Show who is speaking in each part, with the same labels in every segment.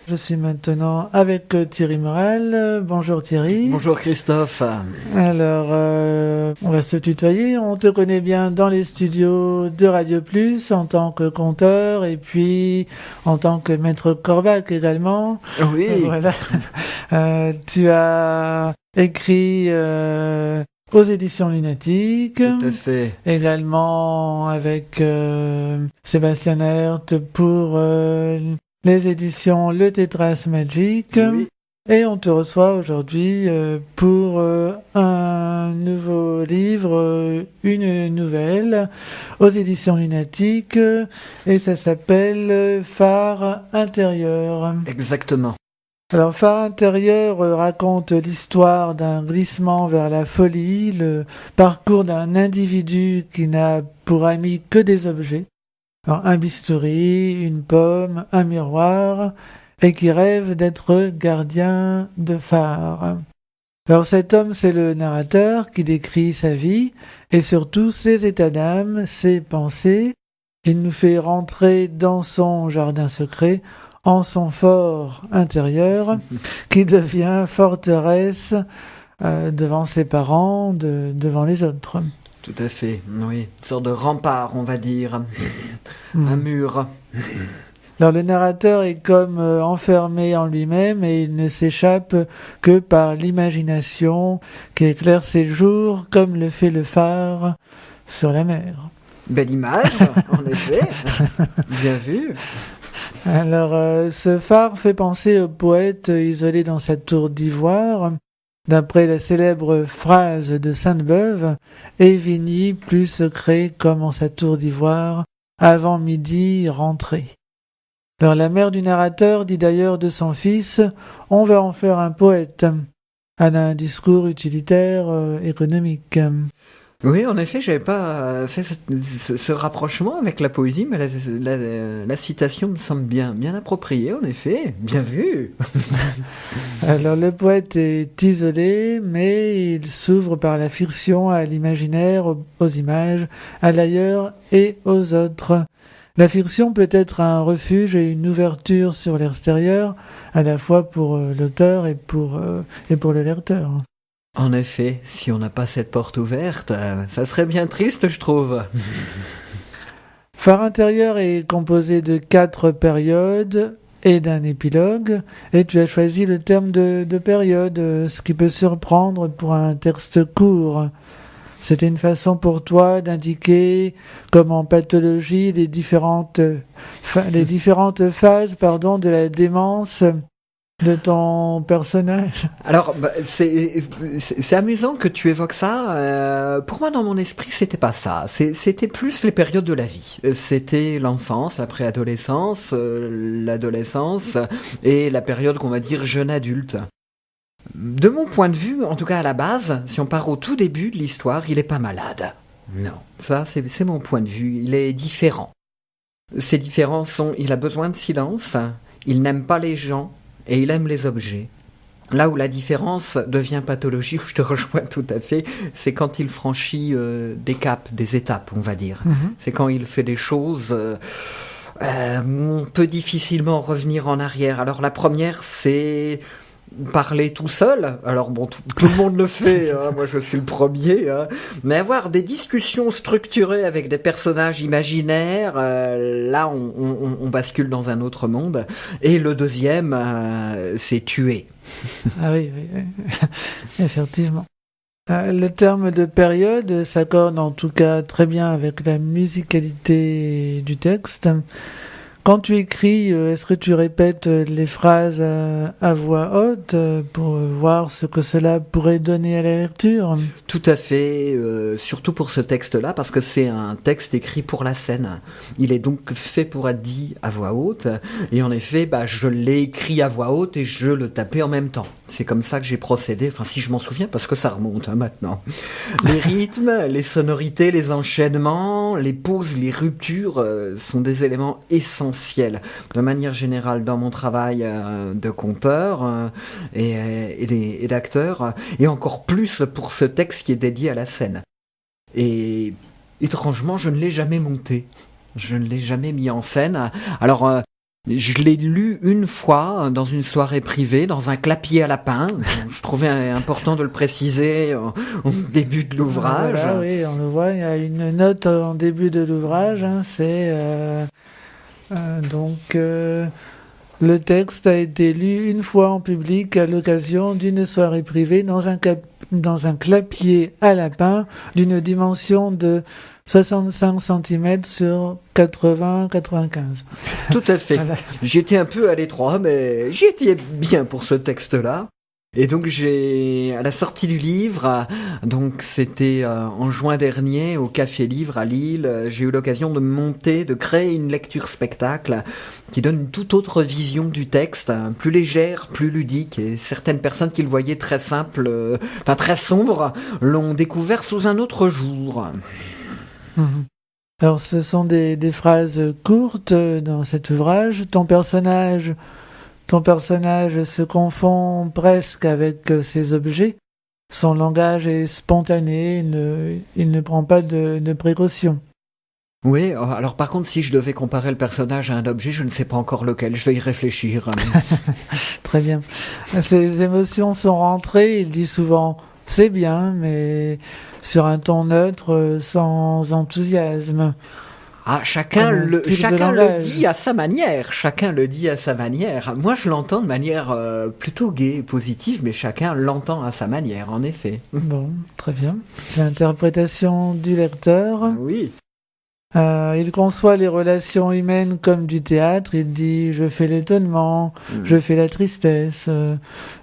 Speaker 1: Je suis maintenant avec Thierry Morel. Bonjour Thierry.
Speaker 2: Bonjour Christophe.
Speaker 1: Alors, on va se tutoyer. On te connaît bien dans les studios de Radio Plus en tant que conteur et puis en tant que maître Corbac également.
Speaker 2: Oui.
Speaker 1: Voilà. Tu as écrit aux éditions Lunatiques.
Speaker 2: Tout à fait.
Speaker 1: Également avec Sébastien Hert pour les éditions Le Tétras Magic.
Speaker 2: Oui.
Speaker 1: Et on te reçoit aujourd'hui pour un nouveau livre, une nouvelle, aux éditions Lunatiques, et ça s'appelle Phare intérieur.
Speaker 2: Exactement.
Speaker 1: Alors, Phare intérieur raconte l'histoire d'un glissement vers la folie, le parcours d'un individu qui n'a pour ami que des objets. Alors, un bistouri, une pomme, un miroir, et qui rêve d'être gardien de phare. Alors cet homme, c'est le narrateur qui décrit sa vie et surtout ses états d'âme, ses pensées. Il nous fait rentrer dans son jardin secret, en son fort intérieur, qui devient forteresse devant ses parents, devant les autres.
Speaker 2: Tout à fait, oui. Une sorte de rempart, on va dire. Un mur.
Speaker 1: Alors le narrateur est comme enfermé en lui-même et il ne s'échappe que par l'imagination qui éclaire ses jours comme le fait le phare sur la mer.
Speaker 2: Belle image, en effet. Bien vu.
Speaker 1: Alors ce phare fait penser au poète isolé dans sa tour d'ivoire. D'après la célèbre phrase de Sainte-Beuve, « Evigny plus secret comme en sa tour d'ivoire, avant midi rentré ». Alors la mère du narrateur dit d'ailleurs de son fils « On va en faire un poète ». Elle a un discours utilitaire économique.
Speaker 2: Oui, en effet, j'avais pas fait ce rapprochement avec la poésie, mais la citation me semble bien appropriée, en effet. Bien vu.
Speaker 1: Alors le poète est isolé, mais il s'ouvre par la fiction à l'imaginaire, aux images, à l'ailleurs et aux autres. La fiction peut être un refuge et une ouverture sur l'extérieur, à la fois pour l'auteur et pour le lecteur.
Speaker 2: En effet, si on n'a pas cette porte ouverte, ça serait bien triste, je trouve.
Speaker 1: Phare intérieur est composé de 4 périodes et d'un épilogue, et tu as choisi le terme de période, ce qui peut surprendre pour un texte court. C'était une façon pour toi d'indiquer, comme en pathologie, les différentes phases de la démence de ton personnage.
Speaker 2: Alors, c'est amusant que tu évoques ça. Pour moi, dans mon esprit, c'était pas ça. C'était plus les périodes de la vie. C'était l'enfance, la préadolescence, l'adolescence et la période qu'on va dire jeune adulte. De mon point de vue, en tout cas à la base, si on part au tout début de l'histoire, il est pas malade. Non, ça c'est mon point de vue. Il est différent. Ces différences sont, il a besoin de silence, il n'aime pas les gens et il aime les objets. Là où la différence devient pathologie, où je te rejoins tout à fait, c'est quand il franchit des caps, des étapes, on va dire. C'est quand il fait des choses où on peut difficilement revenir en arrière. Alors la première, c'est parler tout seul. Alors bon, tout le monde le fait, hein, moi je suis le premier, hein. Mais avoir des discussions structurées avec des personnages imaginaires, là on bascule dans un autre monde. Et le deuxième, c'est tuer.
Speaker 1: Ah oui, effectivement. Le terme de période s'accorde en tout cas très bien avec la musicalité du texte. Quand tu écris, est-ce que tu répètes les phrases à voix haute pour voir ce que cela pourrait donner à la lecture ?
Speaker 2: Tout à fait, surtout pour ce texte-là, parce que c'est un texte écrit pour la scène. Il est donc fait pour être dit à voix haute, et en effet, je l'ai écrit à voix haute et je le tapais en même temps. C'est comme ça que j'ai procédé, enfin si je m'en souviens, parce que ça remonte maintenant. Les rythmes, les sonorités, les enchaînements, les pauses, les ruptures sont des éléments essentiels. De manière générale, dans mon travail de conteur et d'acteur, et encore plus pour ce texte qui est dédié à la scène. Et étrangement, je ne l'ai jamais monté. Je ne l'ai jamais mis en scène. Alors, Je l'ai lu une fois dans une soirée privée, dans un clapier à lapin. Je trouvais important de le préciser au début de l'ouvrage.
Speaker 1: Voilà, oui, on le voit, il y a une note en début de l'ouvrage, hein, c'est donc le texte a été lu une fois en public à l'occasion d'une soirée privée dans un clapier à lapin d'une dimension de 65 cm sur 80-95.
Speaker 2: Tout à fait.
Speaker 1: Voilà.
Speaker 2: J'étais un peu à l'étroit, mais j'y étais bien pour ce texte-là. Et donc à la sortie du livre, donc c'était en juin dernier au Café Livre à Lille, j'ai eu l'occasion de créer une lecture spectacle qui donne une toute autre vision du texte, plus légère, plus ludique, et certaines personnes qui le voyaient très simple, très sombre, l'ont découvert sous un autre jour.
Speaker 1: Mhm. Alors, ce sont des phrases courtes dans cet ouvrage. Ton personnage se confond presque avec ses objets. Son langage est spontané, il ne prend pas de précautions.
Speaker 2: Oui, alors par contre, si je devais comparer le personnage à un objet, je ne sais pas encore lequel, je vais y réfléchir.
Speaker 1: Très bien. Ses émotions sont rentrées, il dit souvent « c'est bien », mais sur un ton neutre, sans enthousiasme.
Speaker 2: Ah, chacun le dit à sa manière. Chacun le dit à sa manière. Moi, je l'entends de manière plutôt gaie et positive, mais chacun l'entend à sa manière, en effet.
Speaker 1: Bon, très bien. C'est l'interprétation du lecteur.
Speaker 2: Oui.
Speaker 1: Il conçoit les relations humaines comme du théâtre. Il dit « je fais l'étonnement, je fais la tristesse,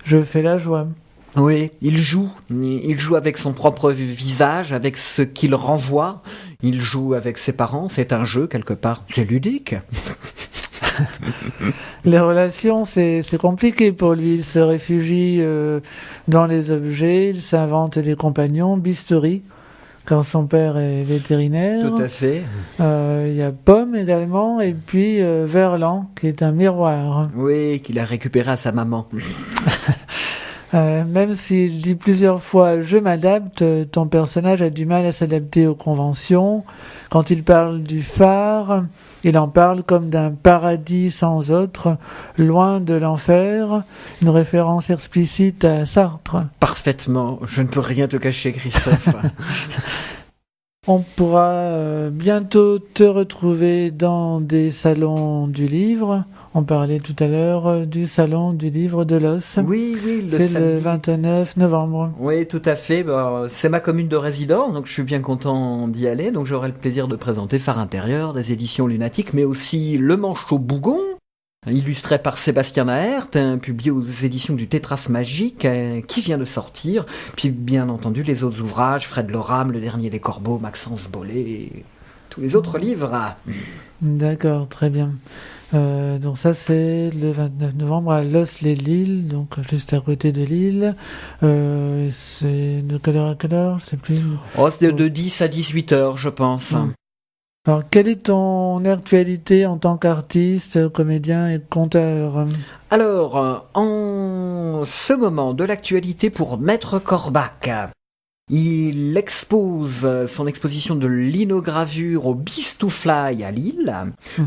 Speaker 1: je fais la joie ».
Speaker 2: Oui, il joue avec son propre visage, avec ce qu'il renvoie. Il joue avec ses parents, c'est un jeu quelque part. C'est ludique.
Speaker 1: Les relations, c'est compliqué pour lui. Il se réfugie dans les objets, il s'invente des compagnons, Bistouri, quand son père est vétérinaire.
Speaker 2: Tout à fait.
Speaker 1: Il y a Pomme également, et puis Verlan, qui est un miroir.
Speaker 2: Oui, qu'il a récupéré à sa maman.
Speaker 1: Même s'il dit plusieurs fois « je m'adapte », ton personnage a du mal à s'adapter aux conventions. Quand il parle du phare, il en parle comme d'un paradis sans autre, loin de l'enfer, une référence explicite à Sartre.
Speaker 2: Parfaitement, je ne peux rien te cacher, Christophe.
Speaker 1: On pourra bientôt te retrouver dans des salons du livre. On parlait tout à l'heure du salon du livre de l'Os.
Speaker 2: Oui,
Speaker 1: c'est le 29 novembre.
Speaker 2: Oui, tout à fait. C'est ma commune de résidence, donc je suis bien content d'y aller. Donc j'aurai le plaisir de présenter Phare intérieur des éditions Lunatiques, mais aussi Le Manchot Bougon, illustré par Sébastien Naert, publié aux éditions du Tétras Magique, qui vient de sortir. Puis bien entendu les autres ouvrages, Fred Loram, Le Dernier des Corbeaux, Maxence Bollet, et tous les autres livres.
Speaker 1: D'accord, très bien. Donc ça c'est le 29 novembre à Los-les-Lilles, donc juste à côté de Lille. C'est de quelle heure à quelle heure? Je sais plus.
Speaker 2: C'est de 10 à 18 heures, je pense.
Speaker 1: Alors, quelle est ton actualité en tant qu'artiste, comédien et conteur?
Speaker 2: Alors, en ce moment de l'actualité pour Maître Corbac, il expose son exposition de linogravure au Beast to Fly à Lille.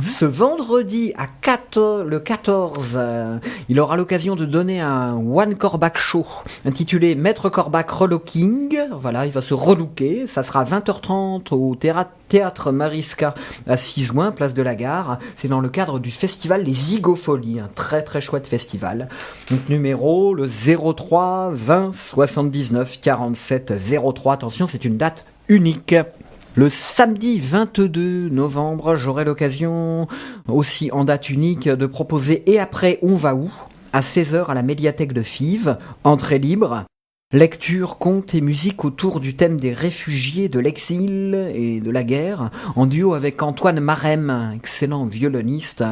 Speaker 2: Ce vendredi le 14, il aura l'occasion de donner un One Corbac Show intitulé Maître Corbac Relooking. Voilà, il va se relooker. Ça sera 20h30 au Théâtre Mariska à Cizouin, place de la Gare. C'est dans le cadre du festival Les Zygofolies, un très très chouette festival. Donc numéro le 03 20 79 47 03. Attention, c'est une date unique. Le samedi 22 novembre, j'aurai l'occasion aussi en date unique de proposer Et après on va où à 16h à la médiathèque de Fives, entrée libre. Lecture, contes et musique autour du thème des réfugiés de l'exil et de la guerre, en duo avec Antoine Marem, excellent violoniste,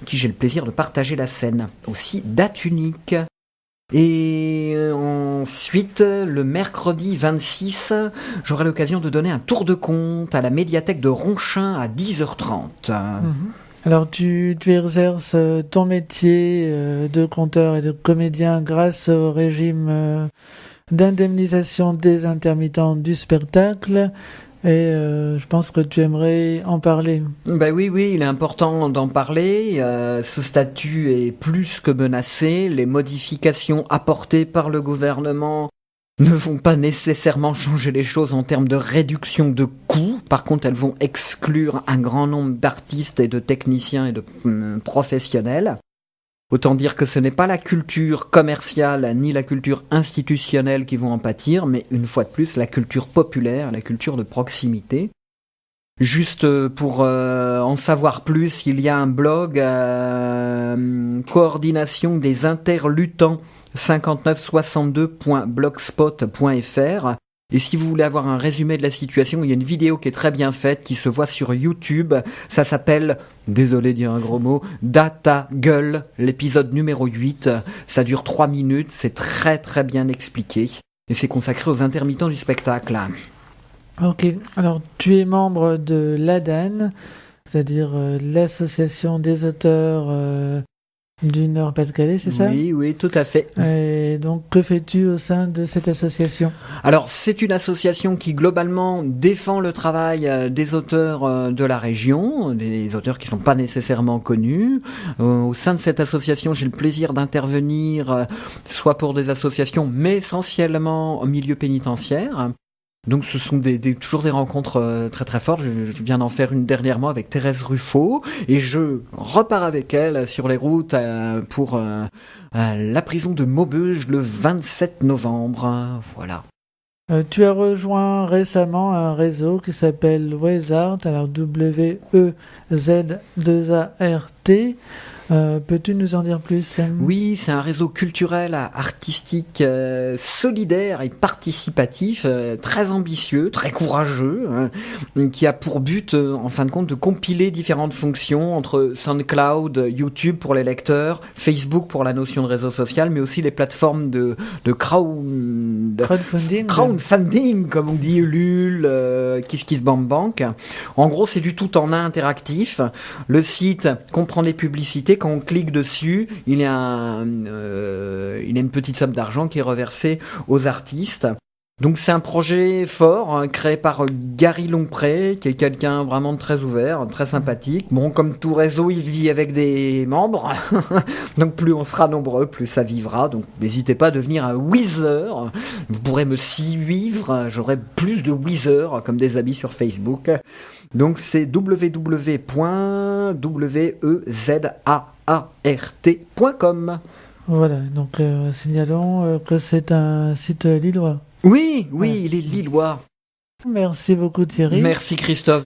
Speaker 2: qui j'ai le plaisir de partager la scène. Aussi date unique. Et ensuite, le mercredi 26, j'aurai l'occasion de donner un tour de conte à la médiathèque de Ronchin à 10h30.
Speaker 1: Alors tu exerces ton métier de conteur et de comédien grâce au régime d'indemnisation des intermittents du spectacle. Et je pense que tu aimerais en parler.
Speaker 2: Ben oui, il est important d'en parler. Ce statut est plus que menacé. Les modifications apportées par le gouvernement ne vont pas nécessairement changer les choses en termes de réduction de coûts. Par contre, elles vont exclure un grand nombre d'artistes et de techniciens et de professionnels. Autant dire que ce n'est pas la culture commerciale ni la culture institutionnelle qui vont en pâtir, mais une fois de plus la culture populaire, la culture de proximité. Juste pour en savoir plus, il y a un blog coordination des interlutans 5962.blogspot.fr. Et si vous voulez avoir un résumé de la situation, il y a une vidéo qui est très bien faite, qui se voit sur YouTube. Ça s'appelle, désolé de dire un gros mot, Data Gueule, l'épisode numéro 8. Ça dure 3 minutes, c'est très très bien expliqué. Et c'est consacré aux intermittents du spectacle.
Speaker 1: Ok, alors tu es membre de l'ADAN, c'est-à-dire l'association des auteurs du Nord-Pas-de-Calais, c'est ça ?
Speaker 2: Oui, tout à fait.
Speaker 1: Et donc, que fais-tu au sein de cette association ?
Speaker 2: Alors, c'est une association qui, globalement, défend le travail des auteurs de la région, des auteurs qui ne sont pas nécessairement connus. Au sein de cette association, j'ai le plaisir d'intervenir soit pour des associations, mais essentiellement au milieu pénitentiaire. Donc ce sont toujours des rencontres très très fortes. Je viens d'en faire une dernièrement avec Thérèse Ruffo et je repars avec elle sur les routes pour la prison de Maubeuge le 27 novembre. Voilà.
Speaker 1: Tu as rejoint récemment un réseau qui s'appelle WEZART, alors W-E-Z-2-A-R-T. Peux-tu nous en dire plus, Sam ?
Speaker 2: Oui, c'est un réseau culturel, artistique, solidaire et participatif, très ambitieux, très courageux, qui a pour but, en fin de compte, de compiler différentes fonctions entre SoundCloud, YouTube pour les lecteurs, Facebook pour la notion de réseau social, mais aussi les plateformes de crowdfunding, comme on dit, Ulule, KissKissBankBank. En gros, c'est du tout en un interactif. Le site comprend des publicités. Quand on clique dessus, il y a une petite somme d'argent qui est reversée aux artistes. Donc c'est un projet fort, créé par Gary Longpré, qui est quelqu'un vraiment de très ouvert, très sympathique. Bon, comme tout réseau, il vit avec des membres. Donc plus on sera nombreux, plus ça vivra. Donc n'hésitez pas à devenir un Weezer. Vous pourrez me suivre, j'aurai plus de Weezer comme des amis sur Facebook. Donc c'est www.wezart.com.
Speaker 1: Voilà, donc signalons que c'est un site lillois.
Speaker 2: Oui, il est lillois.
Speaker 1: Merci beaucoup Thierry.
Speaker 2: Merci Christophe.